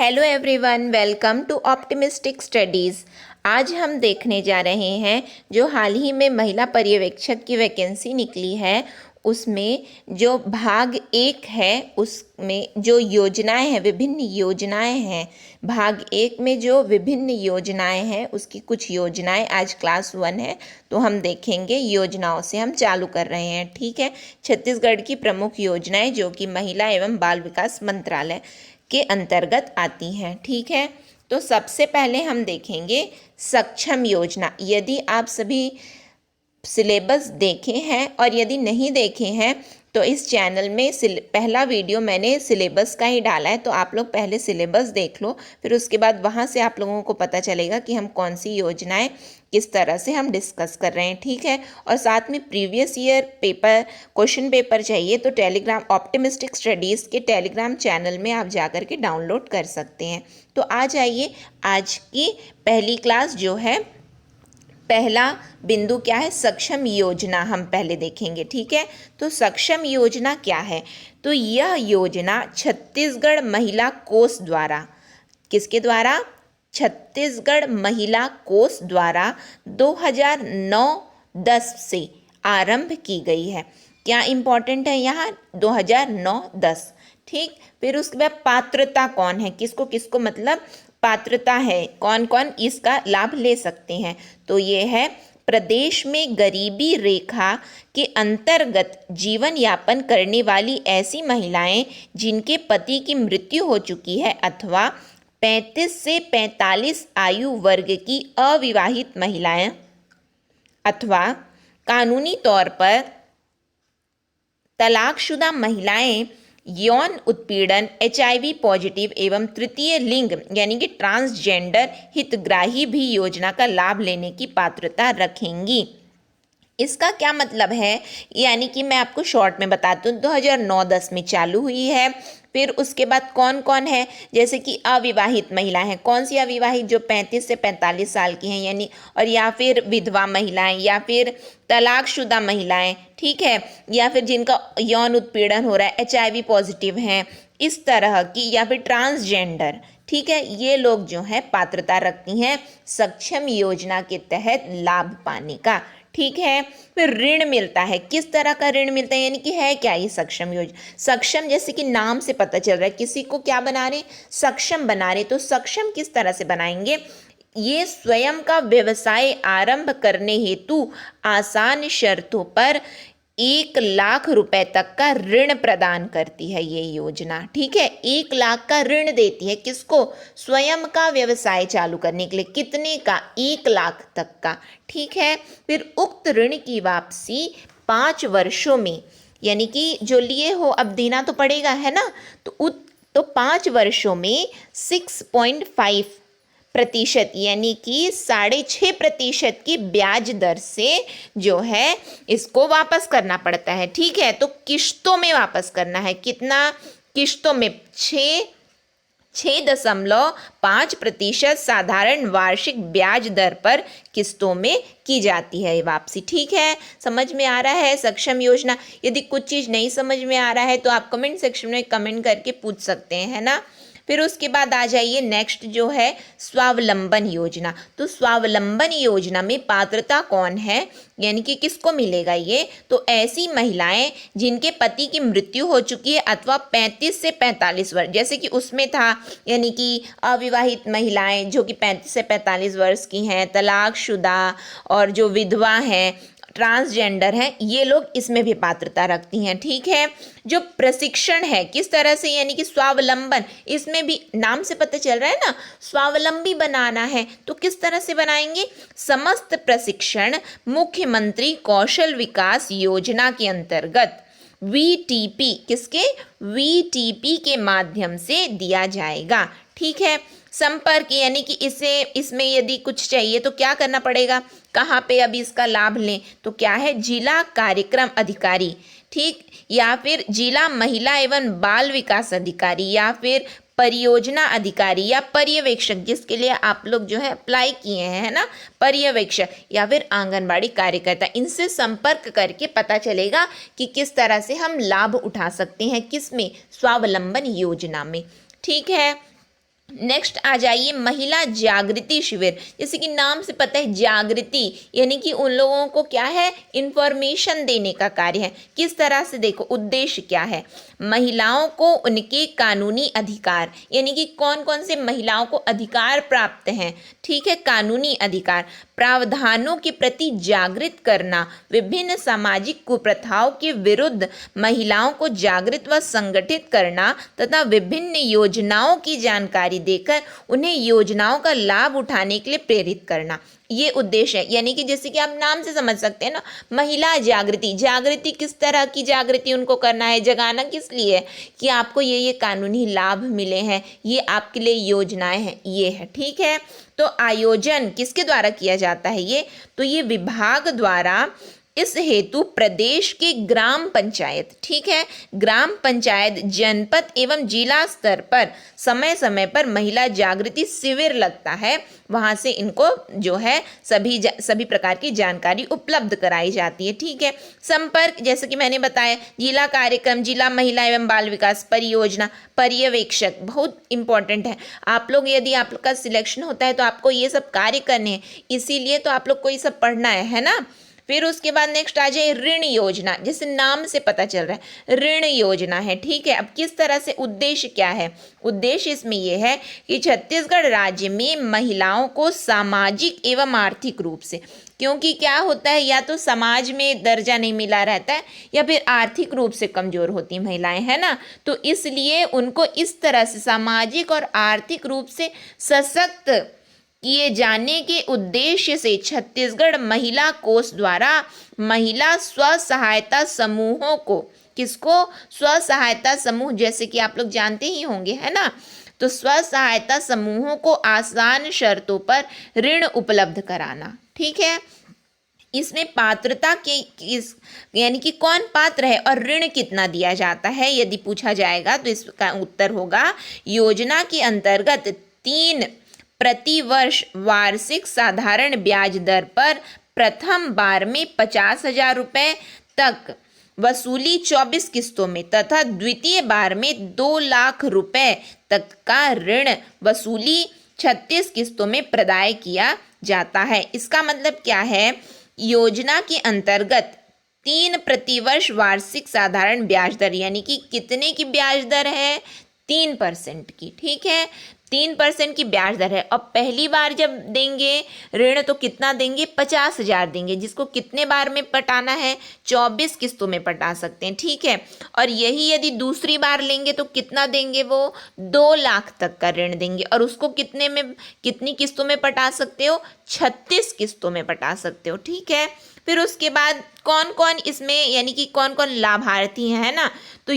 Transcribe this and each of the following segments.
Hello everyone, welcome to optimistic studies. आज हम देखने जा रहे हैं जो हाल ही में महिला पर्यवेक्षक की वैकेंसी निकली है उसमें जो भाग 1 है उसमें जो योजनाएं हैं, विभिन्न योजनाएं हैं। भाग 1 में जो विभिन्न योजनाएं हैं उसकी कुछ योजनाएं आज क्लास 1 है तो हम देखेंगे। योजनाओं से हम चालू कर रहे हैं, ठीक है। छत्तीसगढ़ की प्रमुख योजनाएं जो कि महिला एवं बाल विकास मंत्रालय के अंतर्गत आती हैं, ठीक है। तो सबसे पहले हम देखेंगे सक्षम योजना। यदि आप सभी सिलेबस देखे हैं और यदि नहीं देखे हैं तो इस चैनल में पहला वीडियो मैंने सिलेबस का ही डाला है, तो आप लोग पहले सिलेबस देख लो, फिर उसके बाद वहाँ से आप लोगों को पता चलेगा कि हम कौन सी योजनाएं किस तरह से हम डिस्कस कर रहे हैं, ठीक है। और साथ में previous year paper question paper चाहिए तो टेलीग्राम ऑप्टिमिस्टिक स्टडीज़ के टेलीग्राम चैनल में आप जाकर के डाउनलोड कर सकते हैं। तो आ जाइए, आज की पहली क्लास जो है, पहला बिंदु क्या है, सक्षम योजना हम पहले देखेंगे, ठीक है। तो सक्षम योजना क्या है, तो यह योजना छत्तीसगढ़ महिला कोष द्वारा, किसके द्वारा, छत्तीसगढ़ महिला कोष द्वारा 2009-10 से आरंभ की गई है। क्या इम्पोर्टेंट है यहाँ, 2009-10, ठीक। फिर उसके बाद पात्रता कौन है, किसको किसको मतलब पात्रता है, कौन कौन इसका लाभ ले सकते हैं, तो ये है प्रदेश में गरीबी रेखा के अंतर्गत जीवन यापन करने वाली ऐसी महिलाएं जिनके पति की मृत्यु हो चुकी है अथवा 35 से 45 आयु वर्ग की अविवाहित महिलाएं अथवा कानूनी तौर पर तलाकशुदा महिलाएं, यौन उत्पीड़न, HIV पॉजिटिव एवं तृतीय लिंग यानी कि ट्रांसजेंडर हितग्राही भी योजना का लाभ लेने की पात्रता रखेंगी। इसका क्या मतलब है, यानी कि मैं आपको शॉर्ट में बताती हूँ। 2009-10 में चालू हुई है। फिर उसके बाद कौन कौन है, जैसे कि अविवाहित महिला हैं, कौन सी अविवाहित, जो 35 से 45 साल की हैं यानी, और या फिर विधवा महिलाएं, या फिर तलाकशुदा महिलाएं, ठीक है, या फिर जिनका यौन उत्पीड़न हो रहा है, HIV पॉजिटिव हैं, इस तरह की, या फिर ट्रांसजेंडर, ठीक है। ये लोग जो है पात्रता रखती हैं सक्षम योजना के तहत लाभ पाने का, ठीक है। फिर ऋण मिलता है, किस तरह का ऋण मिलता है, यानी कि है क्या ये सक्षम योजना। सक्षम जैसे कि नाम से पता चल रहा है, किसी को क्या बना रहे, सक्षम बना रहे। तो सक्षम किस तरह से बनाएंगे, ये स्वयं का व्यवसाय आरंभ करने हेतु आसान शर्तों पर 1 लाख रुपए तक का ऋण प्रदान करती है ये योजना, ठीक है। 1 लाख का ऋण देती है, किसको, स्वयं का व्यवसाय चालू करने के लिए। कितने का, 1 लाख तक का, ठीक है। फिर उक्त ऋण की वापसी 5 वर्षों में, यानी कि जो लिए हो अब देना तो पड़ेगा, है ना। तो 5 वर्षों में 6.5% यानी कि 6.5% की ब्याज दर से जो है इसको वापस करना पड़ता है, ठीक है। तो किश्तों में वापस करना है, कितना, किश्तों में 6.5% साधारण वार्षिक ब्याज दर पर किस्तों में की जाती है वापसी, ठीक है। समझ में आ रहा है सक्षम योजना। यदि कुछ चीज़ नहीं समझ में आ रहा है तो आप कमेंट सेक्शन में कमेंट करके पूछ सकते हैं, है ना। फिर उसके बाद आ जाइए, नेक्स्ट जो है स्वावलंबन योजना। तो स्वावलंबन योजना में पात्रता कौन है, यानी कि किसको मिलेगा ये, तो ऐसी महिलाएं जिनके पति की मृत्यु हो चुकी है अथवा 35 से 45 वर्ष, जैसे कि उसमें था, यानी कि अविवाहित महिलाएं जो कि 35 से 45 वर्ष की हैं, तलाकशुदा और जो विधवा हैं, ट्रांसजेंडर हैं, ये लोग इसमें भी पात्रता रखती हैं, ठीक है। जो प्रशिक्षण है किस तरह से, यानी कि स्वावलंबन, इसमें भी नाम से पता चल रहा है ना, स्वावलंबी बनाना है तो किस तरह से बनाएंगे। समस्त प्रशिक्षण मुख्यमंत्री कौशल विकास योजना के अंतर्गत VTP, किसके, VTP के माध्यम से दिया जाएगा, ठीक है। संपर्क, यानी कि इसमें यदि कुछ चाहिए तो क्या करना पड़ेगा, कहाँ पे अभी इसका लाभ लें, तो क्या है, जिला कार्यक्रम अधिकारी, ठीक, या फिर जिला महिला एवं बाल विकास अधिकारी, या फिर परियोजना अधिकारी या पर्यवेक्षक, जिसके लिए आप लोग जो है अप्लाई किए हैं, है ना, पर्यवेक्षक, या फिर आंगनबाड़ी कार्यकर्ता। इनसे संपर्क करके पता चलेगा कि किस तरह से हम लाभ उठा सकते हैं, किस में, स्वावलंबन योजना में, ठीक है। नेक्स्ट आ जाइए महिला जागृति शिविर। जैसे कि नाम से पता है जागृति यानी कि उन लोगों को क्या है, इंफॉर्मेशन देने का कार्य है। किस तरह से, देखो उद्देश्य क्या है, महिलाओं को उनके कानूनी अधिकार यानी कि कौन कौन से महिलाओं को अधिकार प्राप्त हैं, ठीक है, कानूनी अधिकार, प्रावधानों के प्रति जागृत करना, विभिन्न सामाजिक कुप्रथाओं के विरुद्ध महिलाओं को जागृत व संगठित करना तथा विभिन्न योजनाओं की जानकारी देकर उन्हें योजनाओं का लाभ उठाने के लिए प्रेरित करना, ये उद्देश्य है। यानी कि जैसे कि आप नाम से समझ सकते हैं ना, महिला जागृति, जागृति किस तरह की जागृति उनको करना है, जगाना किस लिए, कि आपको ये कानूनी लाभ मिले हैं, ये आपके लिए योजनाएं हैं, ये है, ठीक है। तो आयोजन किसके द्वारा किया जाता है ये, तो ये विभाग द्वारा इस हेतु प्रदेश के ग्राम पंचायत, ठीक है, ग्राम पंचायत, जनपद एवं जिला स्तर पर समय समय पर महिला जागृति शिविर लगता है। वहाँ से इनको जो है सभी प्रकार की जानकारी उपलब्ध कराई जाती है, ठीक है। संपर्क, जैसे कि मैंने बताया, जिला कार्यक्रम, जिला महिला एवं बाल विकास परियोजना पर्यवेक्षक बहुत इंपॉर्टेंट है। आप लोग यदि आपका सिलेक्शन होता है तो आपको ये सब कार्य करने हैं, इसीलिए तो आप लोग को ये सब पढ़ना है ना। फिर उसके बाद नेक्स्ट आ जाए ऋण योजना, जैसे नाम से पता चल रहा है ऋण योजना है, ठीक है। अब किस तरह से, उद्देश्य क्या है, उद्देश्य इसमें यह है कि छत्तीसगढ़ राज्य में महिलाओं को सामाजिक एवं आर्थिक रूप से, क्योंकि क्या होता है, या तो समाज में दर्जा नहीं मिला रहता है या फिर आर्थिक रूप से कमजोर होती महिलाएं, है ना, तो इसलिए उनको इस तरह से सामाजिक और आर्थिक रूप से सशक्त किए जाने के उद्देश्य से छत्तीसगढ़ महिला कोष द्वारा महिला स्व सहायता समूहों को, किसको, स्व सहायता समूह, जैसे कि आप लोग जानते ही होंगे, है ना, तो स्व सहायता समूहों को आसान शर्तों पर ऋण उपलब्ध कराना, ठीक है। इसमें पात्रता के किस, यानी कि कौन पात्र है और ऋण कितना दिया जाता है, यदि पूछा जाएगा तो इसका उत्तर होगा, योजना के अंतर्गत 3 प्रति वर्ष वार्षिक साधारण ब्याज दर पर प्रथम बार में 50,000 रुपये तक वसूली 24 किस्तों में तथा द्वितीय बार में 2 लाख रुपए तक का ऋण वसूली 36 किस्तों में प्रदाय किया जाता है। इसका मतलब क्या है, योजना के अंतर्गत 3 प्रतिवर्ष वार्षिक साधारण ब्याज दर, यानी कि कितने की ब्याज दर है, 3% की, ठीक है, 3% की ब्याज दर है। और पहली बार जब देंगे ऋण तो कितना देंगे, 50,000 देंगे, जिसको कितने बार में पटाना है, 24 किस्तों में पटा सकते हैं, ठीक है। और यही यदि दूसरी बार लेंगे तो कितना देंगे, वो 2 लाख तक का ऋण देंगे, और उसको कितनी किस्तों में पटा सकते हो, 36 किस्तों में पटा सकते हो, ठीक है। फिर उसके बाद कौन कौन इसमें, यानी कि कौन कौन लाभार्थी है ना, तो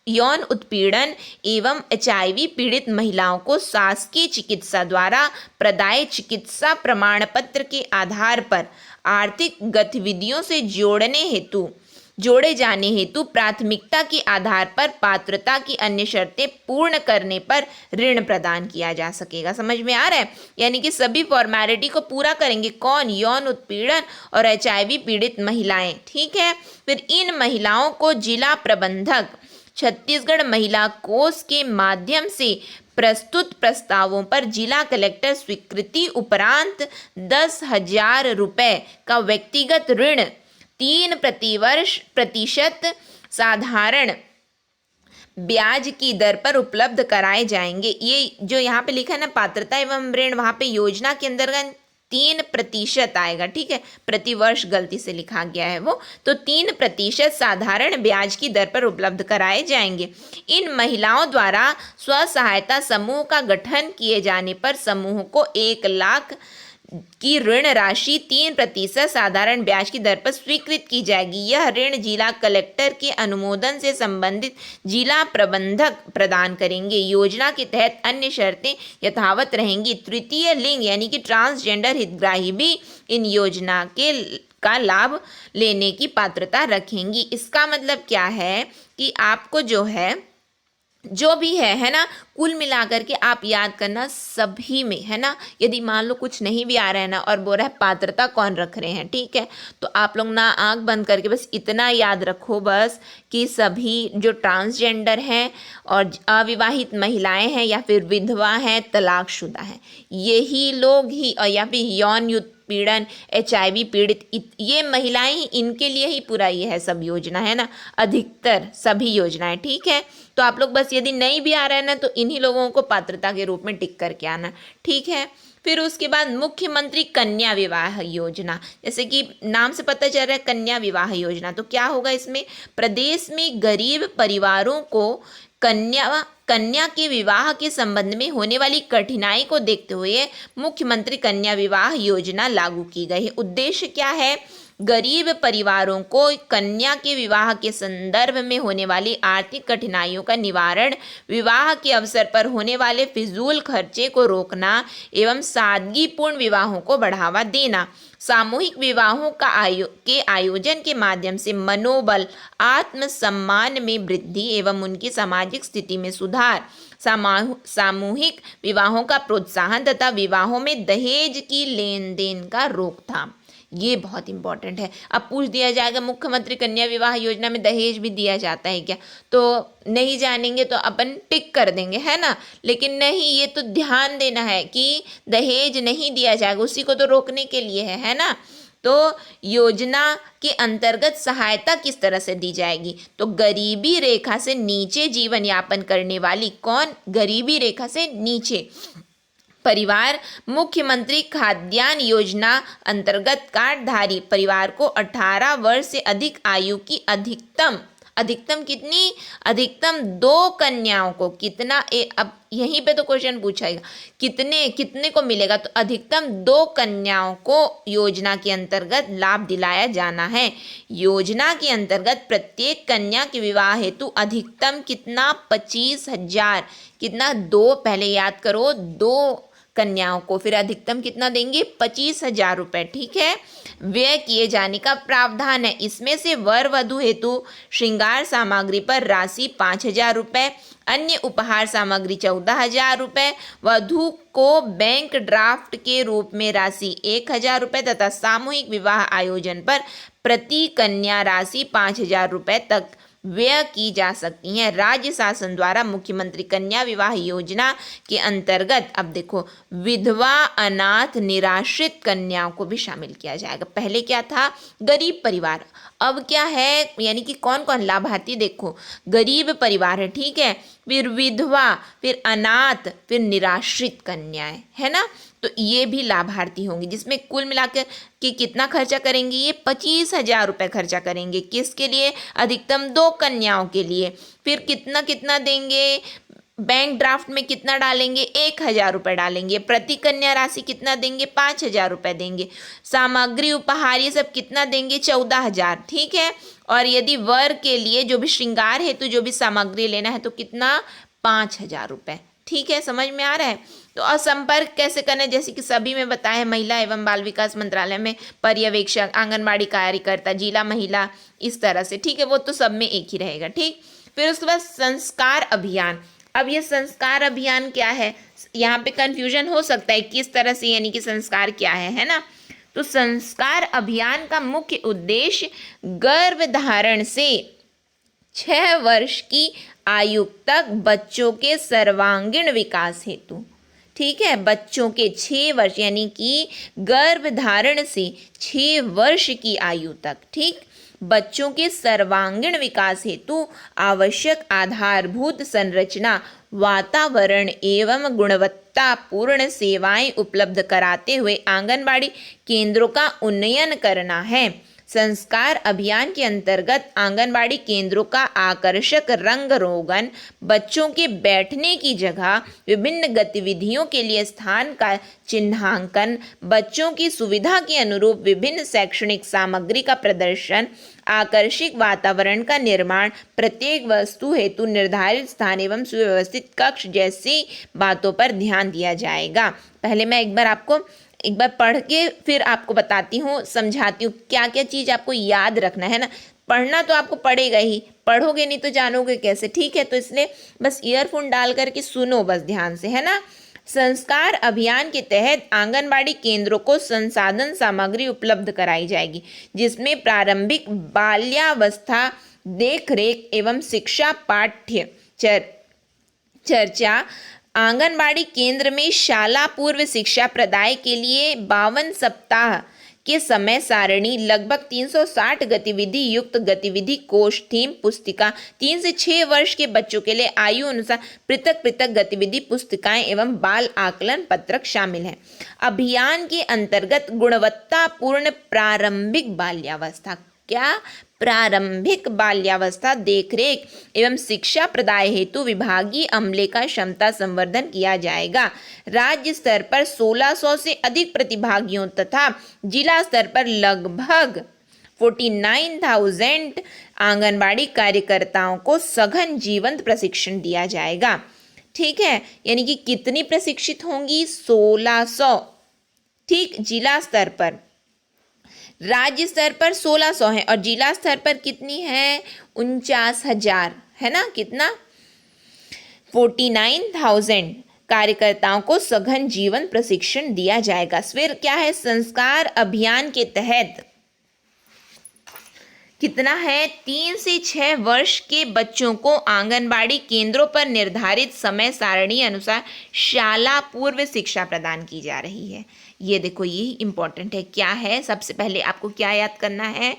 यौन उत्पीड़न एवं HIV पीड़ित महिलाओं को शासकीय चिकित्सा द्वारा प्रदाय चिकित्सा प्रमाण पत्र के आधार पर आर्थिक गतिविधियों से जोड़े जाने हेतु प्राथमिकता के आधार पर पात्रता की अन्य शर्तें पूर्ण करने पर ऋण प्रदान किया जा सकेगा। समझ में आ रहा है, यानी कि सभी फॉर्मेलिटी को पूरा करेंगे कौन, यौन उत्पीड़न और HIV पीड़ित महिलाएं, ठीक है। फिर इन महिलाओं को जिला प्रबंधक छत्तीसगढ़ महिला कोष के माध्यम से प्रस्तुत प्रस्तावों पर जिला कलेक्टर स्वीकृति उपरांत 10,000 रुपये का व्यक्तिगत ऋण 3% साधारण ब्याज की दर पर उपलब्ध कराए जाएंगे। ये जो यहाँ पे लिखा है ना, पात्रता एवं ऋण, वहाँ पे योजना के अंतर्गत 3% आएगा, ठीक है, प्रतिवर्ष गलती से लिखा गया है वो, तो 3% साधारण ब्याज की दर पर उपलब्ध कराए जाएंगे। इन महिलाओं द्वारा स्व सहायता समूह का गठन किए जाने पर समूह को 1 लाख की ऋण राशि 3% साधारण ब्याज की दर पर स्वीकृत की जाएगी। यह ऋण जिला कलेक्टर के अनुमोदन से संबंधित जिला प्रबंधक प्रदान करेंगे। योजना के तहत अन्य शर्तें यथावत रहेंगी। तृतीय लिंग यानी कि ट्रांसजेंडर हितग्राही भी इन योजना का लाभ लेने की पात्रता रखेंगी। इसका मतलब क्या है कि आपको जो है जो भी है ना, कुल मिलाकर के आप याद करना सभी में, है ना। यदि मान लो कुछ नहीं भी आ रहा है ना और बोल रहा है पात्रता कौन रख रहे हैं, ठीक है, तो आप लोग ना आंख बंद करके बस इतना याद रखो बस कि सभी जो ट्रांसजेंडर हैं और अविवाहित महिलाएं हैं या फिर विधवा हैं, तलाकशुदा हैं, यही लोग ही, और या फिर यौन उत्पीड़न, HIV पीड़ित, ये महिलाएं ही, इनके लिए ही पूरा ये है सब योजना, है ना, अधिकतर सभी योजनाएं, ठीक है। तो आप लोग बस यदि नहीं भी आ रहा है ना तो इन्हीं लोगों को पात्रता के रूप में टिक करके आना, ठीक है। फिर उसके बाद मुख्यमंत्री कन्या विवाह योजना, जैसे कि नाम से पता चल रहा है कन्या विवाह योजना, तो क्या होगा इसमें, प्रदेश में गरीब परिवारों को कन्या के विवाह के संबंध में होने वाली कठिनाई को देखते हुए मुख्यमंत्री कन्या विवाह योजना लागू की गई है। उद्देश्य क्या है, गरीब परिवारों को कन्या के विवाह के संदर्भ में होने वाली आर्थिक कठिनाइयों का निवारण, विवाह के अवसर पर होने वाले फिजूल खर्चे को रोकना एवं सादगीपूर्ण विवाहों को बढ़ावा देना, सामूहिक विवाहों का आयोजन के माध्यम से मनोबल, आत्मसम्मान में वृद्धि एवं उनकी सामाजिक स्थिति में सुधार, सामूहिक विवाहों का प्रोत्साहन तथा विवाहों में दहेज की लेन देन का रोकथाम। ये बहुत इंपॉर्टेंट है। अब पूछ दिया जाएगा मुख्यमंत्री कन्या विवाह योजना में दहेज भी दिया जाता है क्या, तो नहीं जानेंगे तो अपन टिक कर देंगे, है ना, लेकिन नहीं, ये तो ध्यान देना है कि दहेज नहीं दिया जाएगा, उसी को तो रोकने के लिए है ना। तो योजना के अंतर्गत सहायता किस तरह से दी जाएगी, तो गरीबी रेखा से नीचे जीवन यापन करने वाली, कौन, गरीबी रेखा से नीचे परिवार, मुख्यमंत्री खाद्यान्न योजना अंतर्गत कार्डधारी परिवार को 18 वर्ष से अधिक आयु की अधिकतम कितनी, अधिकतम 2 कन्याओं को कितना, अब यहीं पे तो क्वेश्चन पूछाएगा कितने को मिलेगा, तो अधिकतम 2 कन्याओं को योजना के अंतर्गत लाभ दिलाया जाना है। योजना के अंतर्गत प्रत्येक कन्या के विवाह हेतु अधिकतम कितना, 25,000, कितना, 2, पहले याद करो, 2 कन्याओं को, फिर अधिकतम कितना देंगे, 25,000 रुपये, ठीक है, व्यय किए जाने का प्रावधान है। इसमें से वर वधु हेतु श्रृंगार सामग्री पर राशि 5,000 रुपये, अन्य उपहार सामग्री 14,000 रुपये, वधु को बैंक ड्राफ्ट के रूप में राशि 1,000 रुपये तथा सामूहिक विवाह आयोजन पर प्रति कन्या राशि 5,000 रुपये तक व्यय की जा सकती हैं। राज्य शासन द्वारा मुख्यमंत्री कन्या विवाह योजना के अंतर्गत अब देखो विधवा, अनाथ, निराश्रित कन्याओं को भी शामिल किया जाएगा। पहले क्या था, गरीब परिवार, अब क्या है, यानी कि कौन कौन लाभार्थी, देखो गरीब परिवार है, ठीक है, फिर विधवा, फिर अनाथ, फिर निराश्रित कन्याएं, है ना, तो ये भी लाभार्थी होंगे, जिसमें कुल मिलाकर कि कितना खर्चा करेंगे, ये 25,000 रुपये खर्चा करेंगे, किसके लिए, अधिकतम 2 कन्याओं के लिए। फिर कितना कितना देंगे, बैंक ड्राफ्ट में कितना डालेंगे, 1,000 रुपये डालेंगे, प्रति कन्या राशि कितना देंगे, 5,000 रुपये देंगे, सामग्री उपहार ये सब कितना देंगे, 14,000, ठीक है, और यदि वर के लिए जो भी श्रृंगार हेतु जो भी सामग्री लेना है तो कितना, 5,000 रुपये, ठीक है, समझ में आ रहा है। तो और संपर्क कैसे करना है, जैसे कि सभी में बताया है, महिला एवं बाल विकास मंत्रालय में पर्यवेक्षक, आंगनबाड़ी कार्यकर्ता, जिला महिला, इस तरह से, ठीक है, वो तो सब में एक ही रहेगा, ठीक। फिर उसके बाद संस्कार अभियान, अब ये संस्कार अभियान क्या है, यहाँ पे कंफ्यूजन हो सकता है किस तरह से, यानी कि संस्कार क्या है ना, तो संस्कार अभियान का मुख्य उद्देश्य गर्भधारण से 6 वर्ष की आयु तक बच्चों के सर्वांगीण विकास हेतु, ठीक है, बच्चों के 6 वर्ष यानी कि गर्भधारण से 6 वर्ष की आयु तक, ठीक, बच्चों के सर्वांगीण विकास हेतु आवश्यक आधारभूत संरचना, वातावरण एवं गुणवत्तापूर्ण सेवाएं उपलब्ध कराते हुए आंगनबाड़ी केंद्रों का उन्नयन करना है। संस्कार अभियान के अंतर्गत आंगनबाड़ी केंद्रों का आकर्षक रंग रोगन, बच्चों के बैठने की जगह, विभिन्न गतिविधियों के लिए स्थान का चिन्हांकन, बच्चों की सुविधा के अनुरूप विभिन्न शैक्षणिक सामग्री का प्रदर्शन, आकर्षक वातावरण का निर्माण, प्रत्येक वस्तु हेतु निर्धारित स्थान एवं सुव्यवस्थित कक्ष जैसी बातों पर ध्यान दिया जाएगा। पहले मैं एक बार पढ़ के फिर आपको बताती हूँ, समझाती हूँ क्या क्या चीज़ आपको याद रखना है ना। पढ़ना तो आपको पड़ेगा ही, पढ़ोगे नहीं तो जानोगे कैसे, ठीक है। तो इसलिए बस ईयरफोन डाल करके सुनो बस ध्यान से, है ना। संस्कार अभियान के तहत आंगनबाड़ी केंद्रों को संसाधन सामग्री उपलब्ध कराई जाएगी, जिसमें प्रारंभिक बाल्यावस्था देखरेख एवं शिक्षा पाठ्य चर्चा, आंगनबाड़ी केंद्र में शाला पूर्व शिक्षा प्रदाय के लिए 52 सप्ताह के समय सारणी, लगभग 360 गतिविधि युक्त गतिविधि कोष, थीम पुस्तिका, 3 से 6 वर्ष के बच्चों के लिए आयु अनुसार पृथक पृथक गतिविधि पुस्तिकाएं एवं बाल आकलन पत्रक शामिल हैं। अभियान के अंतर्गत गुणवत्तापूर्ण प्रारंभिक बाल्यावस्था, क्या प्रारंभिक बाल्यावस्था देखरेख एवं शिक्षा प्रदाय हेतु विभागीय अमले का क्षमता संवर्धन किया जाएगा। राज्य स्तर पर 1600 से अधिक प्रतिभागियों तथा जिला स्तर पर लगभग 49,000 आंगनबाड़ी कार्यकर्ताओं को सघन जीवंत प्रशिक्षण दिया जाएगा, ठीक है। यानी कि कितनी प्रशिक्षित होंगी? 1600, ठीक। जिला स्तर पर, राज्य स्तर पर 1600 है और जिला स्तर पर कितनी है? 49,000, है ना। कितना? 49,000 कार्यकर्ताओं को सघन जीवन प्रशिक्षण दिया जाएगा। फिर क्या है? संस्कार अभियान के तहत कितना है? 3 से 6 वर्ष के बच्चों को आंगनबाड़ी केंद्रों पर निर्धारित समय सारणी अनुसार शाला पूर्व शिक्षा प्रदान की जा रही है। ये देखो, ये इम्पॉर्टेंट है। क्या है? सबसे पहले आपको क्या याद करना है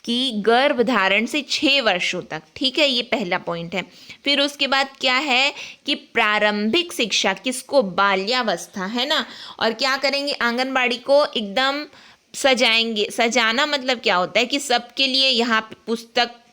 कि गर्भधारण से 6 वर्षों तक, ठीक है, ये पहला पॉइंट है। फिर उसके बाद क्या है कि प्रारंभिक शिक्षा किसको? बाल्यावस्था, है ना। और क्या करेंगे? आंगनबाड़ी को एकदम सजाएंगे। सजाना मतलब क्या होता है कि सबके लिए यहाँ पे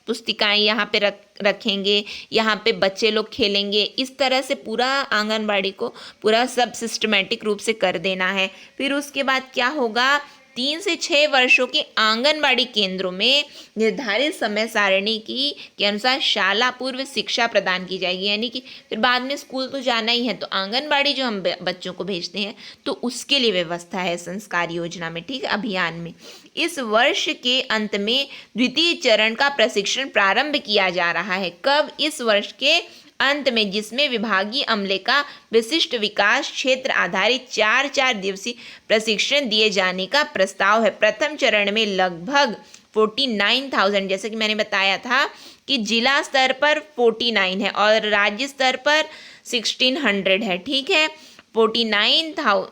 पुस्तिकाएं यहाँ पे रखेंगे, यहाँ पे बच्चे लोग खेलेंगे, इस तरह से पूरा आंगनबाड़ी को पूरा सब सिस्टमेटिक रूप से कर देना है। फिर उसके बाद क्या होगा? 3 से 6 वर्षों के आंगनबाड़ी केंद्रों में निर्धारित समय सारणी के अनुसार शाला पूर्व शिक्षा प्रदान की जाएगी। यानी कि फिर बाद में स्कूल तो जाना ही है, तो आंगनबाड़ी जो हम बच्चों को भेजते हैं तो उसके लिए व्यवस्था है संस्कार योजना में, ठीक है, अभियान में। इस वर्ष के अंत में द्वितीय चरण का प्रशिक्षण प्रारंभ किया जा रहा है। कब? इस वर्ष के अंत में, जिसमें विभागीय अमले का विशिष्ट विकास क्षेत्र आधारित 4 दिवसीय प्रशिक्षण दिए जाने का प्रस्ताव है। प्रथम चरण में लगभग 49,000, जैसे कि मैंने बताया था कि जिला स्तर पर 49 है और राज्य स्तर पर 1600 है, ठीक है। 49,000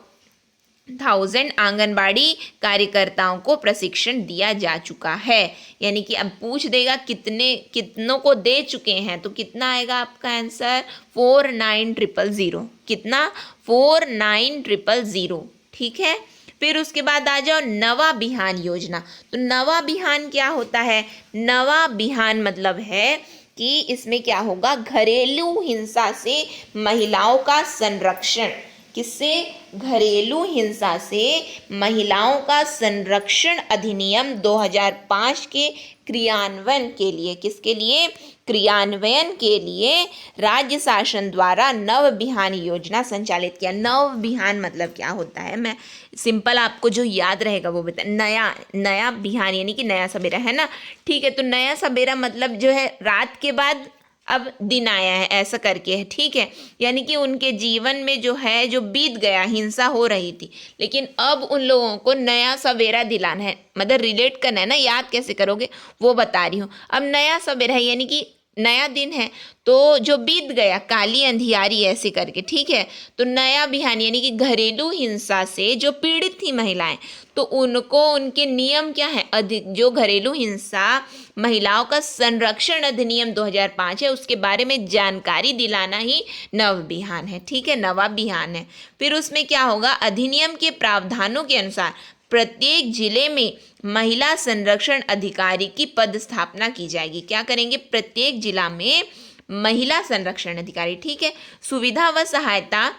आंगनबाड़ी कार्यकर्ताओं को प्रशिक्षण दिया जा चुका है। यानी कि अब पूछ देगा कितनों को दे चुके हैं, तो कितना आएगा आपका आंसर? 49,000। कितना? 49,000, ठीक है। फिर उसके बाद आ जाओ नवा बिहान योजना। तो नवा बिहान क्या होता है? नवा बिहान मतलब है कि इसमें क्या होगा? घरेलू हिंसा से महिलाओं का संरक्षण। किससे? घरेलू हिंसा से महिलाओं का संरक्षण अधिनियम 2005 के क्रियान्वयन के लिए, किसके लिए? क्रियान्वयन के लिए राज्य शासन द्वारा नव बिहान योजना संचालित किया। नव बिहान मतलब क्या होता है? मैं सिंपल आपको जो याद रहेगा वो बता। नया बिहान यानी कि नया सवेरा, है ना, ठीक है। तो नया सवेरा मतलब जो है रात के बाद अब दिन आया है, ऐसा करके है, ठीक है। यानी कि उनके जीवन में जो है, जो बीत गया, हिंसा हो रही थी, लेकिन अब उन लोगों को नया सवेरा दिलाना है। मतलब रिलेट करना है ना, याद कैसे करोगे वो बता रही हूँ। अब नया सवेरा है यानी कि नया दिन है, तो जो बीत गया, काली अंधियारी ऐसे करके, ठीक है। तो नया बिहान यानी कि घरेलू हिंसा से जो पीड़ित थी महिलाएं, तो उनको उनके नियम क्या है? जो घरेलू हिंसा महिलाओं का संरक्षण अधिनियम 2005 है, उसके बारे में जानकारी दिलाना ही नव बिहान है, ठीक है, नवा बिहान है। फिर उसमें क्या होगा? अधिनियम के प्रावधानों के अनुसार प्रत्येक जिले में महिला संरक्षण अधिकारी की पद स्थापना की जाएगी। क्या करेंगे? प्रत्येक जिला में महिला संरक्षण अधिकारी, ठीक है। सुविधा व सहायता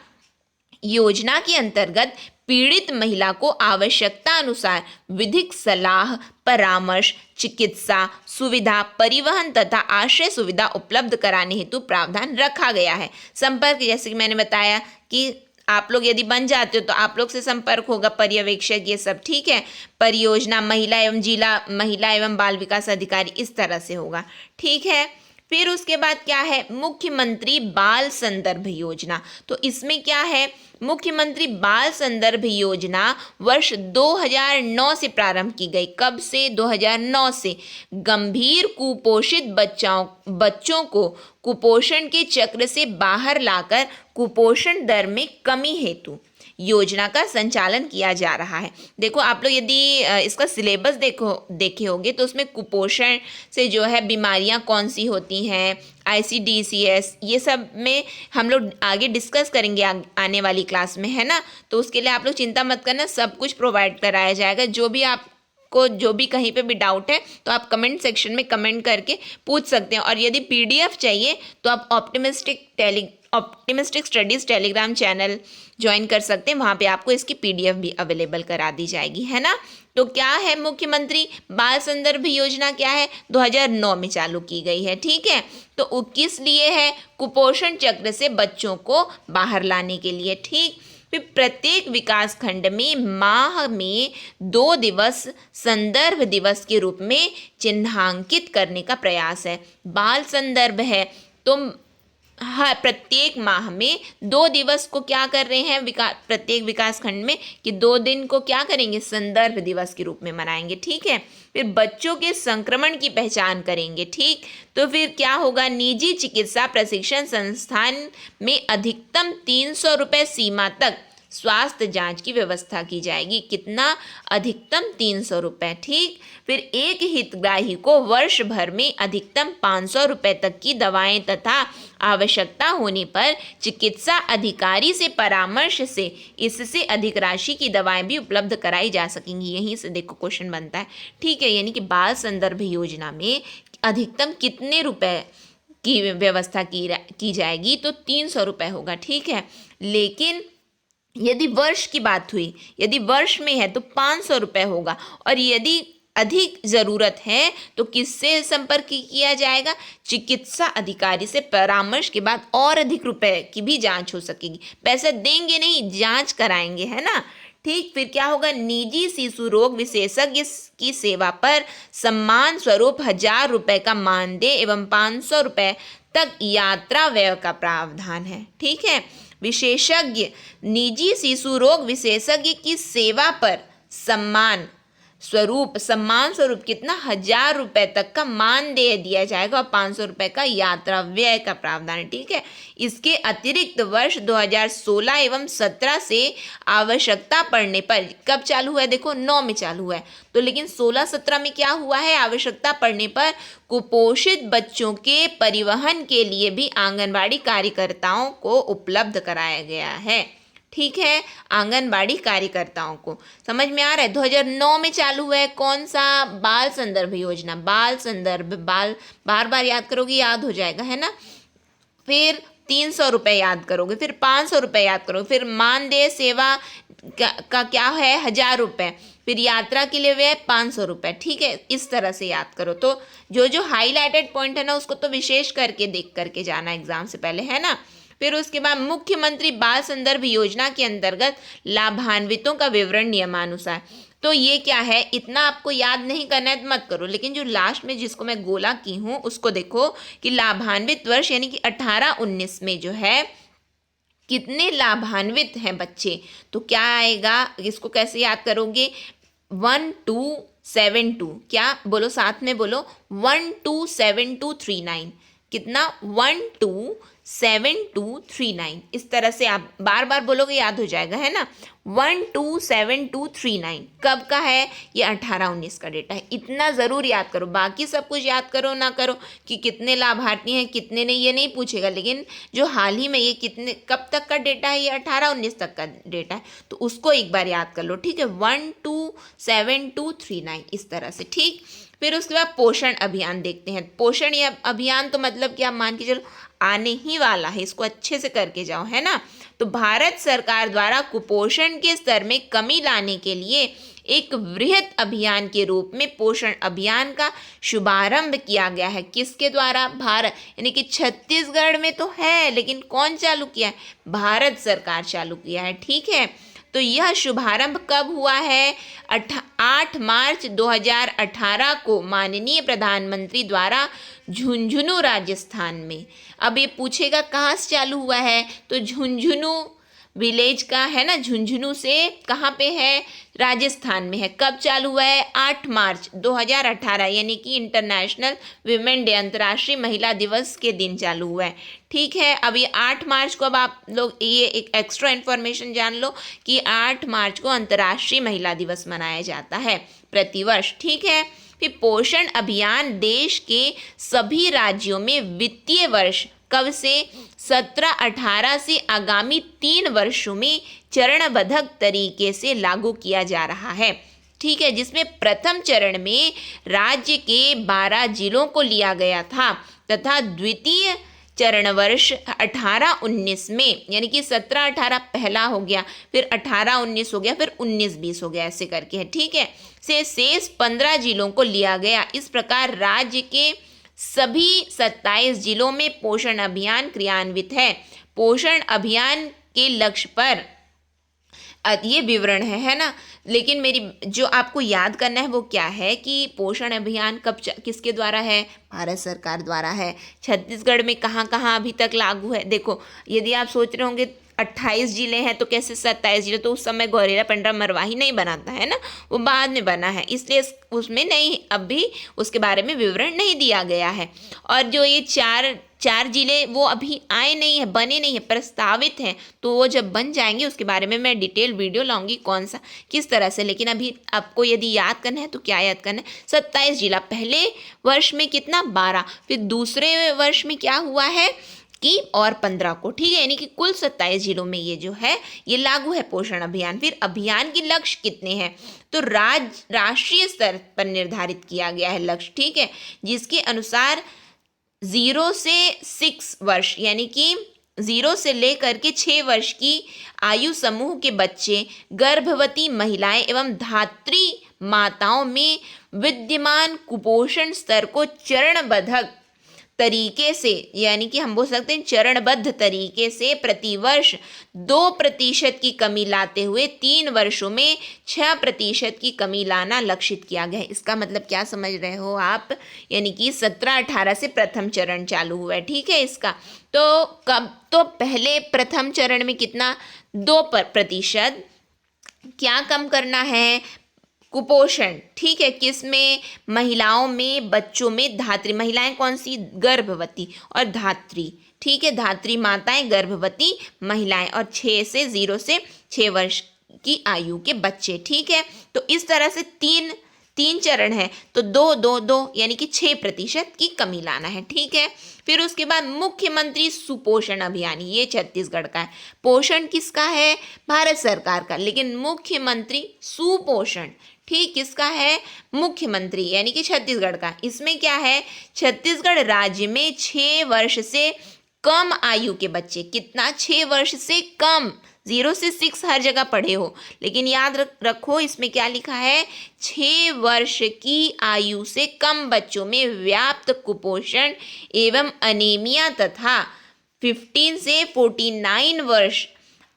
योजना के अंतर्गत पीड़ित महिला को आवश्यकता अनुसार विधिक सलाह, परामर्श, चिकित्सा सुविधा, परिवहन तथा आश्रय सुविधा उपलब्ध कराने हेतु प्रावधान रखा गया है। संपर्क, जैसे कि मैंने बताया कि आप लोग यदि बन जाते हो तो आप लोग से संपर्क होगा, पर्यवेक्षक ये सब, ठीक है। परियोजना महिला एवं जिला महिला एवं बाल विकास अधिकारी, इस तरह से होगा, ठीक है। फिर उसके बाद क्या है, मुख्यमंत्री बाल संदर्भ योजना। तो इसमें क्या है, मुख्यमंत्री बाल संदर्भ योजना वर्ष 2009 से प्रारंभ की गई। कब से? 2009 से। गंभीर कुपोषित बच्चों को कुपोषण के चक्र से बाहर लाकर कुपोषण दर में कमी हेतु योजना का संचालन किया जा रहा है। देखो आप लोग यदि इसका सिलेबस देखे होंगे तो उसमें कुपोषण से जो है बीमारियां कौन सी होती हैं, ICDCS, ये सब में हम लोग आगे डिस्कस करेंगे आने वाली क्लास में, है ना। तो उसके लिए आप लोग चिंता मत करना, सब कुछ प्रोवाइड कराया जाएगा। जो भी कहीं पे भी डाउट है तो आप कमेंट सेक्शन में कमेंट करके पूछ सकते हैं। और यदि PDF चाहिए तो आप optimistic studies Telegram channel join कर सकते हैं, वहाँ पे आपको इसकी PDF भी अवेलेबल करा दी जाएगी, है ना। तो क्या है, मुख्यमंत्री बाल संदर्भ योजना क्या है, 2009 में चालू की गई है, ठीक है। तो किस लिए है, कुपोषण चक्र से बच्चों को बाहर लाने के लिए, ठीक। फिर प्रत्येक विकास खंड में माह में 2 दिवस संदर्भ दिवस के रूप में चिन्हांकित करने का प्रयास है। बाल संदर्भ है तो हाँ, प्रत्येक माह में 2 दिवस को क्या कर रहे हैं, प्रत्येक विकास खंड में कि 2 दिन को क्या करेंगे, संदर्भ दिवस के रूप में मनाएंगे, ठीक है। फिर बच्चों के संक्रमण की पहचान करेंगे, ठीक। तो फिर क्या होगा, निजी चिकित्सा प्रशिक्षण संस्थान में अधिकतम 300 रुपये सीमा तक स्वास्थ्य जांच की व्यवस्था की जाएगी। कितना, अधिकतम 300 रुपये, ठीक। फिर एक हितग्राही को वर्ष भर में अधिकतम 500 रुपये तक की दवाएं तथा आवश्यकता होने पर चिकित्सा अधिकारी से परामर्श से इससे अधिक राशि की दवाएं भी उपलब्ध कराई जा सकेंगी। यहीं से देखो क्वेश्चन बनता है, ठीक है। यानी कि बाल संदर्भ योजना में अधिकतम कितने रुपए की व्यवस्था की जाएगी, तो 300 रुपये होगा, ठीक है। लेकिन यदि वर्ष की बात हुई, यदि वर्ष में है तो 500 रुपये होगा। और यदि अधिक ज़रूरत है तो किससे संपर्क किया जाएगा, चिकित्सा अधिकारी से परामर्श के बाद और अधिक रुपए की भी जांच हो सकेगी। पैसे देंगे नहीं, जांच कराएंगे, है ना, ठीक। फिर क्या होगा, निजी शिशु रोग विशेषज्ञ की सेवा पर सम्मान स्वरूप 1000 रुपये का मानदेय एवं 500 रुपये तक यात्रा व्यय का प्रावधान है, ठीक है। विशेषज्ञ, निजी शिशु रोग विशेषज्ञ की सेवा पर सम्मान स्वरूप कितना, 1000 रुपये तक का मानदेय दिया जाएगा और 500 रुपये का यात्रा व्यय का प्रावधान है, ठीक है। इसके अतिरिक्त वर्ष 2016 एवं 17 से आवश्यकता पड़ने पर, कब चालू हुआ है, देखो 9 में चालू हुआ है, तो लेकिन 16-17 में क्या हुआ है, आवश्यकता पड़ने पर कुपोषित बच्चों के परिवहन के लिए भी आंगनबाड़ी कार्यकर्ताओं को उपलब्ध कराया गया है, ठीक है। आंगनबाड़ी कार्यकर्ताओं को, समझ में आ रहा है। 2009 में चालू हुआ है, कौन सा, बाल संदर्भ योजना। बाल संदर्भ, बाल बार बार याद करोगे याद हो जाएगा, है ना। फिर 300 रुपये याद करोगे, फिर 500 रुपये याद करोगे, फिर मानदेय सेवा का क्या है, 1000 रुपये, फिर यात्रा के लिए व्यय 500 रुपये, ठीक है। इस तरह से याद करो। तो जो हाईलाइटेड पॉइंट है ना, उसको तो विशेष करके देख करके जाना एग्जाम से पहले, है ना। फिर उसके बाद मुख्यमंत्री बाल संदर्भ योजना के अंतर्गत लाभान्वितों का विवरण नियमानुसार। तो ये क्या है, इतना आपको याद नहीं करना है मत करो, लेकिन जो लास्ट में जिसको मैं गोला की हूँ उसको देखो कि लाभान्वित वर्ष यानी कि 18-19 में जो है कितने लाभान्वित हैं बच्चे। तो क्या आएगा, इसको कैसे याद करोगे, 1272, क्या बोलो साथ में बोलो, 127239, कितना, 127239। इस तरह से आप बार बार बोलोगे याद हो जाएगा, है ना। 127239 कब का है, ये 18-19 का डेटा है। इतना ज़रूर याद करो, बाकी सब कुछ याद करो ना करो कि कितने लाभार्थी हैं कितने नहीं, ये नहीं पूछेगा, लेकिन जो हाल ही में ये कितने कब तक का डेटा है, ये 18-19 तक का डेटा है, तो उसको एक बार याद कर लो, ठीक है। 127239 इस तरह से, ठीक। फिर उसके बाद पोषण अभियान देखते हैं। पोषण अभियान तो मतलब कि आप मान के चलो आने ही वाला है, इसको अच्छे से करके जाओ, है ना। तो भारत सरकार द्वारा कुपोषण के स्तर में कमी लाने के लिए एक वृहद अभियान के रूप में पोषण अभियान का शुभारंभ किया गया है। किसके द्वारा? भारत, यानी कि छत्तीसगढ़ में तो है, लेकिन कौन चालू किया है? भारत सरकार चालू किया है, ठीक है। तो यह शुभारंभ कब हुआ है? 8 मार्च 2018 को माननीय प्रधानमंत्री द्वारा झुंझुनू राजस्थान में। अब ये पूछेगा कहाँ से चालू हुआ है, तो झुंझुनू विलेज का है ना, झुंझुनू से कहाँ पे है? राजस्थान में है। कब चालू हुआ है? 8 मार्च 2018, यानी कि इंटरनेशनल वीमेन डे, अंतर्राष्ट्रीय महिला दिवस के दिन चालू हुआ है, ठीक है। अब ये 8 मार्च को, अब आप लोग ये एक एक्स्ट्रा इन्फॉर्मेशन जान लो कि 8 मार्च को अंतर्राष्ट्रीय महिला दिवस मनाया जाता है प्रतिवर्ष, ठीक है। फिर पोषण अभियान देश के सभी राज्यों में वित्तीय वर्ष कब से? 17-18 से आगामी 3 वर्षों में चरणबद्ध तरीके से लागू किया जा रहा है, ठीक है। जिसमें प्रथम चरण में राज्य के 12 जिलों को लिया गया था तथा द्वितीय चरण वर्ष 18-19 में, यानी कि 17-18 पहला हो गया, फिर 18-19 हो गया, फिर 19-20 हो गया, ऐसे करके है, ठीक है। से शेष 15 जिलों को लिया गया। इस प्रकार राज्य के सभी 27 जिलों में पोषण अभियान क्रियान्वित है। पोषण अभियान के लक्ष्य पर ये विवरण है ना। लेकिन मेरी जो आपको याद करना है वो क्या है कि पोषण अभियान कब किसके द्वारा है? भारत सरकार द्वारा है। छत्तीसगढ़ में कहाँ कहाँ अभी तक लागू है? देखो, यदि आप सोच रहे होंगे 28 जिले हैं तो कैसे 27 जिले, तो उस समय गौरेला पंडरा मरवाही नहीं बनाता है ना, वो बाद में बना है, इसलिए उसमें नहीं, अभी उसके बारे में विवरण नहीं दिया गया है। और जो ये चार जिले वो अभी आए नहीं है, बने नहीं है, प्रस्तावित हैं, तो वो जब बन जाएंगे उसके बारे में मैं डिटेल वीडियो लाऊंगी, कौन सा किस तरह से। लेकिन अभी आपको यदि याद करना है तो क्या याद करना है? 27 जिला। पहले वर्ष में कितना? 12। फिर दूसरे वर्ष में क्या हुआ है कि और 15 को, ठीक है, यानी कि कुल 27 जिलों में ये जो है ये लागू है पोषण अभियान। फिर अभियान के लक्ष्य कितने हैं? तो राष्ट्रीय स्तर पर निर्धारित किया गया है लक्ष्य, ठीक है, जिसके अनुसार 0 से 6 वर्ष, यानी कि 0 से लेकर के 6 वर्ष की आयु समूह के बच्चे, गर्भवती महिलाएं एवं धात्री माताओं में विद्यमान कुपोषण स्तर को चरणबद्ध तरीके से, यानी कि हम बोल सकते हैं चरणबद्ध तरीके से प्रतिवर्ष 2% की कमी लाते हुए 3 वर्षों में 6% की कमी लाना लक्षित किया गया है। इसका मतलब क्या समझ रहे हो आप? यानी कि 17-18 से प्रथम चरण चालू हुआ है, ठीक है। इसका तो कब? तो पहले प्रथम चरण में कितना? 2% क्या कम करना है? कुपोषण, ठीक है। किस में? महिलाओं में, बच्चों में, धात्री। महिलाएं कौन सी? गर्भवती और धात्री, ठीक है, धात्री माताएं, गर्भवती महिलाएं, और 0 से 6 वर्ष की आयु के बच्चे, ठीक है। तो इस तरह से तीन चरण है, तो 2 यानी कि 6% की कमी लाना है, ठीक है। फिर उसके बाद मुख्यमंत्री सुपोषण अभियान, ये छत्तीसगढ़ का है। पोषण किसका है? भारत सरकार का, लेकिन मुख्यमंत्री सुपोषण, ठीक, किसका है? मुख्यमंत्री, यानी कि छत्तीसगढ़ का। इसमें क्या है? छत्तीसगढ़ राज्य में 6 वर्ष से कम आयु के बच्चे, कितना? 6 वर्ष से कम, 0 से 6 हर जगह पढ़े हो, लेकिन याद रखो इसमें क्या लिखा है? 6 वर्ष की आयु से कम बच्चों में व्याप्त कुपोषण एवं अनीमिया तथा 15 से 49 वर्ष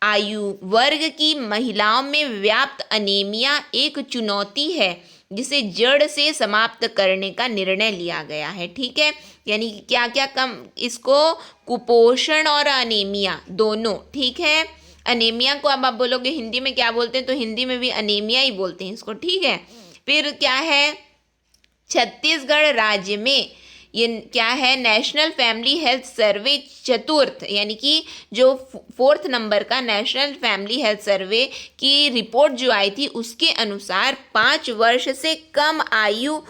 आयु वर्ग की महिलाओं में व्याप्त अनीमिया एक चुनौती है, जिसे जड़ से समाप्त करने का निर्णय लिया गया है, ठीक है। यानी क्या क्या कम? इसको कुपोषण और अनीमिया दोनों, ठीक है। अनीमिया को अब आप बोलोगे हिंदी में क्या बोलते हैं, तो हिंदी में भी अनीमिया ही बोलते हैं इसको, ठीक है। फिर क्या है? छत्तीसगढ़ राज्य में ये क्या है? नेशनल फैमिली हेल्थ सर्वे चतुर्थ, यानी कि जो 4th नंबर का नेशनल फैमिली हेल्थ सर्वे की रिपोर्ट जो आई थी उसके अनुसार 5 वर्ष से कम आयु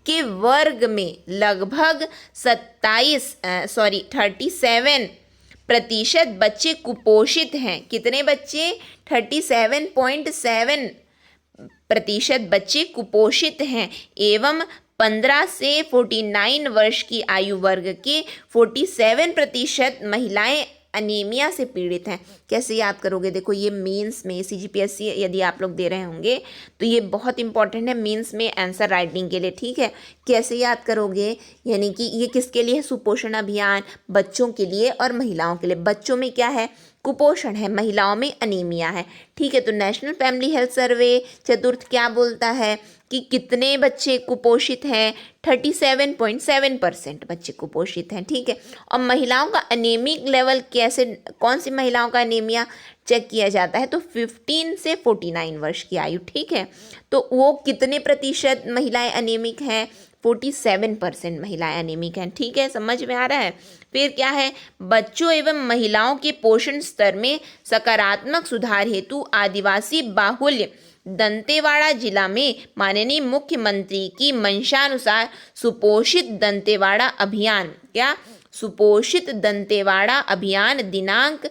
के वर्ग में लगभग 37% बच्चे कुपोषित हैं। कितने बच्चे? 37.7% बच्चे कुपोषित हैं एवं 15 से 49 वर्ष की आयु वर्ग के 47% महिलाएं अनीमिया से पीड़ित हैं। कैसे याद करोगे? देखो ये मेंस में CGPSC यदि आप लोग दे रहे होंगे तो ये बहुत इंपॉर्टेंट है मेंस में आंसर राइटिंग के लिए, ठीक है। कैसे याद करोगे? यानी कि ये किसके लिए है? सुपोषण अभियान बच्चों के लिए और महिलाओं के लिए। बच्चों में क्या है? कुपोषण है, महिलाओं में अनीमिया है, ठीक है। तो नेशनल फैमिली हेल्थ सर्वे चतुर्थ क्या बोलता है कि कितने बच्चे कुपोषित हैं? 37.7% बच्चे कुपोषित हैं, ठीक है। और महिलाओं का अनेमिक लेवल कैसे, कौन सी महिलाओं का अनीमिया चेक किया जाता है? तो 15 से 49 वर्ष की आयु, ठीक है। तो वो कितने प्रतिशत महिलाएं अनेमिक हैं? 47% महिलाएं अनेमिक हैं, ठीक है। समझ में आ रहा है? फिर क्या है? बच्चों एवं महिलाओं के पोषण स्तर में सकारात्मक सुधार हेतु आदिवासी बाहुल्य दंतेवाड़ा जिला में माननीय मुख्यमंत्री की मंशानुसार सुपोषित दंतेवाड़ा अभियान, क्या? सुपोषित दंतेवाड़ा अभियान दिनांक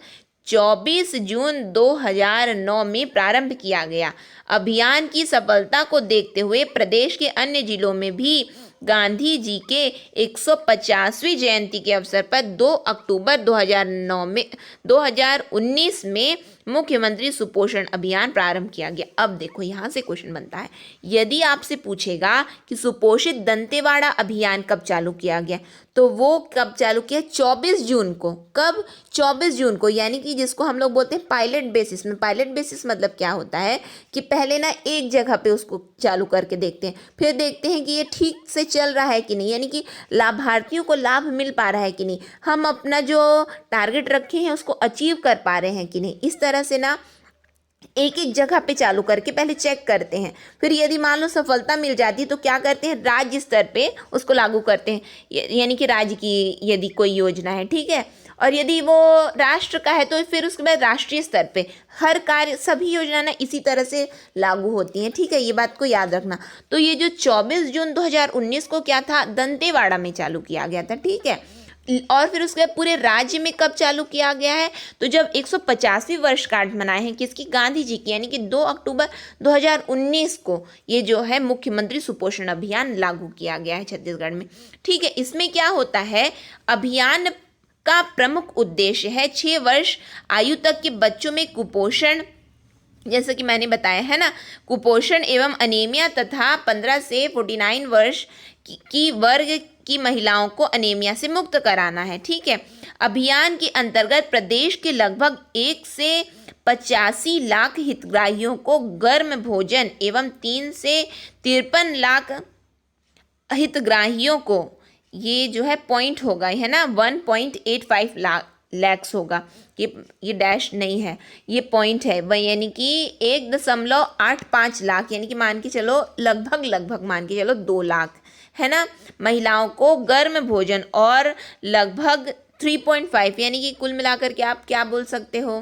24 जून 2009 में प्रारंभ किया गया। अभियान की सफलता को देखते हुए प्रदेश के अन्य जिलों में भी गांधी जी के 150वीं जयंती के अवसर पर 2 अक्टूबर 2019 में मुख्यमंत्री सुपोषण अभियान प्रारंभ किया गया। अब देखो यहाँ से क्वेश्चन बनता है, यदि आपसे पूछेगा कि सुपोषित दंतेवाड़ा अभियान कब चालू किया गया, तो वो कब चालू किया? 24 जून को। कब? 24 जून को, यानी कि जिसको हम लोग बोलते हैं पायलट बेसिस में। पायलट बेसिस मतलब क्या होता है कि पहले ना एक जगह पे उसको चालू करके देखते हैं, फिर देखते हैं कि ये ठीक से चल रहा है कि नहीं, यानी कि लाभार्थियों को लाभ मिल पा रहा है कि नहीं, हम अपना जो टारगेट रखे हैं उसको अचीव कर पा रहे हैं कि नहीं। इस तरह से ना एक एक जगह पे चालू करके पहले चेक करते हैं, फिर यदि मान लो सफलता मिल जाती है तो क्या करते हैं? राज्य स्तर पे उसको लागू करते हैं, यानी कि राज्य की यदि कोई योजना है, ठीक है। और यदि वो राष्ट्र का है तो फिर उसके बाद राष्ट्रीय स्तर पे हर कार्य, सभी योजना ना इसी तरह से लागू होती हैं, ठीक है। ये बात को याद रखना। तो ये जो 24 जून 2019 को क्या था? दंतेवाड़ा में चालू किया गया था, ठीक है। और फिर उसके बाद पूरे राज्य में कब चालू किया गया है? तो जब 150वीं वर्षगांठ मनाए हैं किसकी? गांधी जी की, यानी कि 2 अक्टूबर 2019 को ये जो है मुख्यमंत्री सुपोषण अभियान लागू किया गया है छत्तीसगढ़ में, ठीक है। इसमें क्या होता है? अभियान का प्रमुख उद्देश्य है 6 वर्ष आयु तक के बच्चों में कुपोषण, जैसा कि मैंने बताया है ना, कुपोषण एवं अनीमिया तथा 15 से 49 वर्ष की वर्ग की महिलाओं को अनीमिया से मुक्त कराना है, ठीक है। अभियान के अंतर्गत प्रदेश के लगभग 1 से 85 लाख हितग्राहियों को गर्म भोजन एवं 3 से 53 लाख हितग्राहियों को, ये जो है पॉइंट होगा है ना, 1.85 लैक्स होगा, ये डैश नहीं है, ये पॉइंट है वह, यानी कि 1.85 लाख, यानी कि मान के चलो लगभग मान के चलो 2 लाख है ना, महिलाओं को गर्म भोजन और लगभग 3.5 यानी कि कुल मिलाकर के आप क्या बोल सकते हो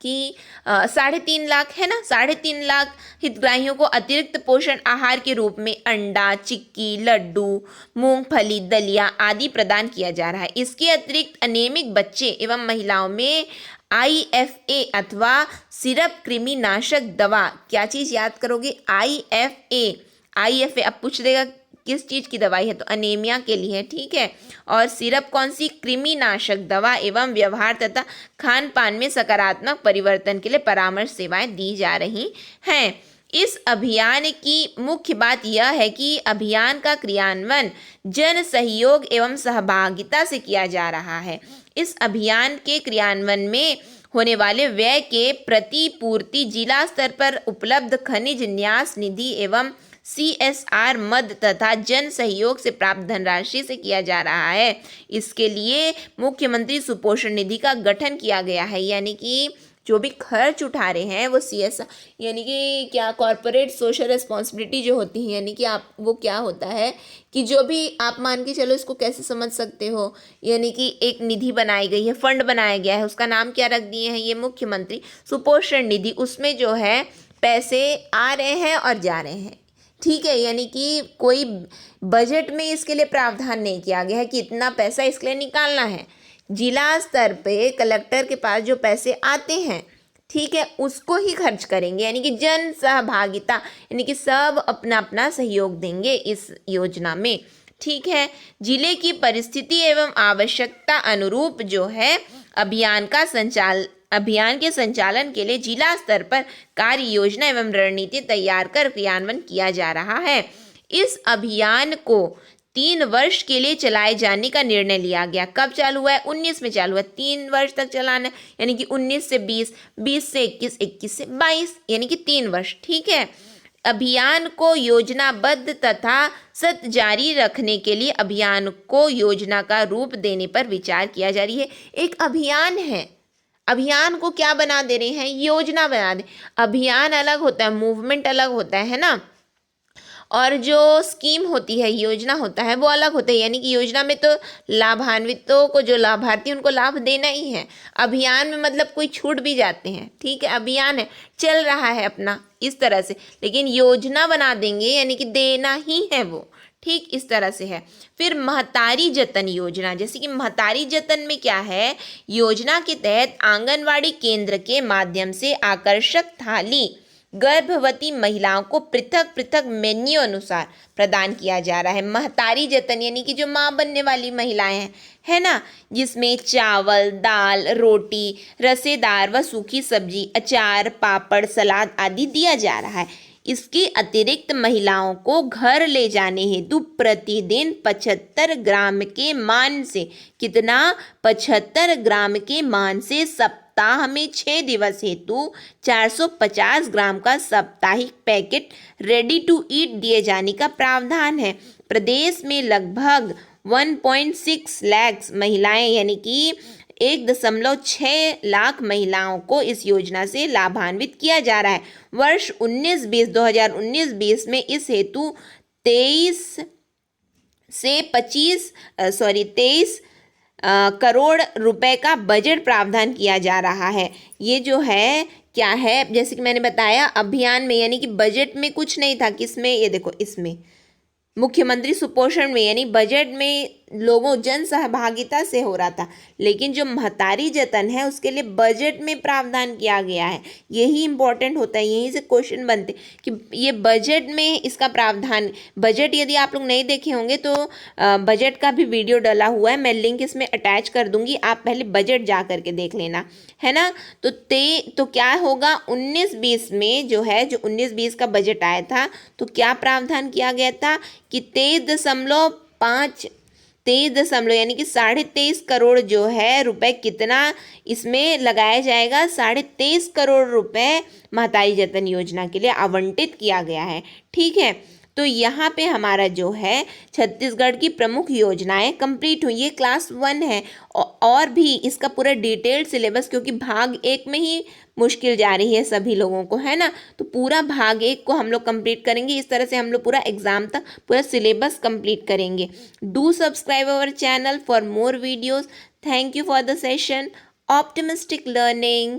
कि 3.5 लाख है ना, 3.5 लाख हितग्राहियों को अतिरिक्त पोषण आहार के रूप में अंडा, चिक्की, लड्डू, मूंगफली, दलिया आदि प्रदान किया जा रहा है। इसके अतिरिक्त अनेमिक बच्चे एवं महिलाओं में IFA अथवा सिरप कृमिनाशक दवा, क्या चीज़ याद करोगे? IFA अब पूछ देगा किस चीज़ की दवाई है, तो अनीमिया के लिए है, ठीक है। और सिरप कौन सी? कृमिनाशक दवा एवं व्यवहार तथा खान पान में सकारात्मक परिवर्तन के लिए परामर्श सेवाएं दी जा रही हैं। इस अभियान की मुख्य बात यह है कि अभियान का क्रियान्वयन जन सहयोग एवं सहभागिता से किया जा रहा है। इस अभियान के क्रियान्वयन में होने वाले व्यय के प्रतिपूर्ति जिला स्तर पर उपलब्ध खनिज न्यास निधि एवं CSR मद तथा जन सहयोग से प्राप्त धनराशि से किया जा रहा है। इसके लिए मुख्यमंत्री सुपोषण निधि का गठन किया गया है, यानी कि जो भी खर्च उठा रहे हैं वो CSR यानी कि क्या, कॉरपोरेट सोशल रिस्पॉन्सिबिलिटी जो होती है, यानी कि आप वो क्या होता है कि जो भी आप मान के चलो, इसको कैसे समझ सकते हो, यानी कि एक निधि बनाई गई है, फंड बनाया गया है, उसका नाम क्या रख दिए हैं? ये मुख्यमंत्री सुपोषण निधि। उसमें जो है पैसे आ रहे हैं और जा रहे हैं, ठीक है। यानी कि कोई बजट में इसके लिए प्रावधान नहीं किया गया है कि इतना पैसा इसके लिए निकालना है। जिला स्तर पे कलेक्टर के पास जो पैसे आते हैं, ठीक है, उसको ही खर्च करेंगे, यानी कि जन सहभागिता, यानी कि सब अपना अपना सहयोग देंगे इस योजना में। ठीक है, जिले की परिस्थिति एवं आवश्यकता अनुरूप जो है अभियान के संचालन के लिए जिला स्तर पर कार्य योजना एवं रणनीति तैयार कर क्रियान्वयन किया जा रहा है। इस अभियान को 3 वर्ष के लिए चलाए जाने का निर्णय लिया गया। कब चालू हुआ है? 19 में चालू हुआ है, 3 वर्ष तक चलाना है, यानी कि 19 से 20, 20 से 21, 21 से 22, यानी कि 3 वर्ष। ठीक है, अभियान को योजनाबद्ध तथा सतत जारी रखने के लिए अभियान को योजना का रूप देने पर विचार किया जा रही है। एक अभियान है, अभियान को क्या बना दे रहे हैं? योजना बना दे। अभियान अलग होता है, मूवमेंट अलग होता है ना, और जो स्कीम होती है, योजना होता है, वो अलग होता है। यानी कि योजना में तो लाभान्वितों को, जो लाभार्थी उनको लाभ देना ही है। अभियान में मतलब कोई छूट भी जाते हैं। ठीक है, अभियान है, चल रहा है अपना इस तरह से, लेकिन योजना बना देंगे यानी कि देना ही है वो। ठीक, इस तरह से है। फिर महतारी जतन योजना, जैसे कि महतारी जतन में क्या है? योजना के तहत आंगनवाड़ी केंद्र के माध्यम से आकर्षक थाली गर्भवती महिलाओं को पृथक पृथक मेन्यू अनुसार प्रदान किया जा रहा है। महतारी जतन यानी कि जो माँ बनने वाली महिलाएं हैं, है ना, जिसमें चावल, दाल, रोटी, रसेदार व सूखी सब्जी, अचार, पापड़, सलाद आदि दिया जा रहा है। इसके अतिरिक्त महिलाओं को घर ले जाने हेतु प्रतिदिन 75 ग्राम के मान से, कितना? 75 ग्राम के मान से सप्ताह में 6 दिवस हेतु 450 ग्राम का साप्ताहिक पैकेट रेडी टू ईट दिए जाने का प्रावधान है। प्रदेश में लगभग 1.6 लाख महिलाएं, यानी कि 1.6 लाख महिलाओं को इस योजना से लाभान्वित किया जा रहा है। वर्ष 2019-20 में इस हेतु 23 करोड़ रुपए का बजट प्रावधान किया जा रहा है। ये जो है क्या है? जैसे कि मैंने बताया, अभियान में यानी कि बजट में कुछ नहीं था, किसमें? ये देखो, इसमें मुख्यमंत्री सुपोषण में, यानी बजट में लोगों जन सहभागिता से हो रहा था। लेकिन जो महतारी जतन है उसके लिए बजट में प्रावधान किया गया है। यही इंपॉर्टेंट होता है, यहीं से क्वेश्चन बनते कि ये बजट में इसका प्रावधान। बजट यदि आप लोग नहीं देखे होंगे तो बजट का भी वीडियो डला हुआ है, मैं लिंक इसमें अटैच कर दूंगी, आप पहले बजट जा करके देख लेना, है ना। तो क्या होगा? 19-20 में जो है, जो 19-20 का बजट आया था, तो क्या प्रावधान किया गया था कि 23.5 यानी कि 23.5 करोड़ जो है रुपए, कितना इसमें लगाया जाएगा? 23.5 करोड़ रुपए महतारी जतन योजना के लिए आवंटित किया गया है। ठीक है, तो यहाँ पे हमारा जो है छत्तीसगढ़ की प्रमुख योजनाएं कंप्लीट हुई। ये क्लास 1 है, और भी इसका पूरा डिटेल्ड सिलेबस, क्योंकि भाग 1 में ही मुश्किल जा रही है सभी लोगों को, है ना, तो पूरा भाग 1 को हम लोग कंप्लीट करेंगे। इस तरह से हम लोग पूरा एग्जाम तक पूरा सिलेबस कंप्लीट करेंगे। Do subscribe our channel for more videos. Thank you for the session. Optimistic learning.